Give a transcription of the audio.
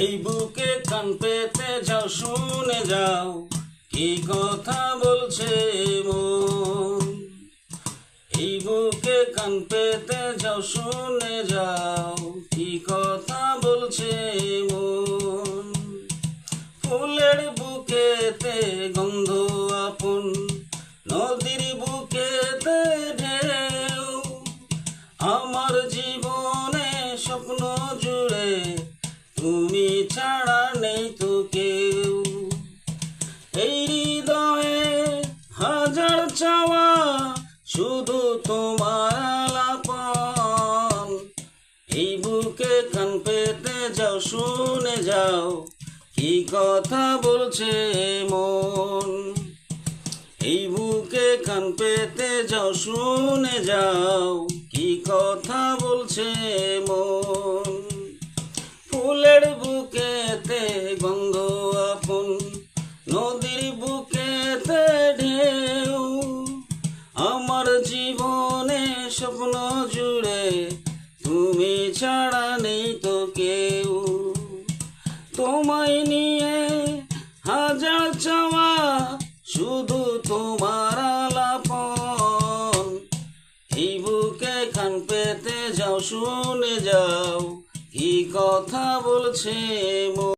এই বুকে কান পেতে যাও, শুনে যাও কি কথা বলছে মন। এই বুকে কান পেতে যাও, শুনে যাও কি কথা বলছে মন। ফুলের বুকেতে গন্ধ আপন, নদীর বুকেতে ঢেউ। আমার জীবনে স্বপ্ন জুড়ে তুমি ছাড়া নেই তো কেউ। এই হৃদয়ে হাজার চাওয়া, শুধু তোমার আলাপন। এই বুকে কান পেতে যাও, শুনে যাও কি কথা বলছে মন। এই বুকে কান পেতে যাও, শুনে যাও কি কথা বলছে মন। ফুলের বুকেতে গন্ধ আপন, নদীর বুকেতে ঢেউ। আমার জীবনে স্বপ্ন জুড়ে তুমি ছাড়া নেই তো কেউ। তোমায় নিয়ে হাজার চাওয়া, শুধু তোমার আলাপন। এই বুকে কান পেতে যাও, শুনে যাও কি কথা বলছে মন।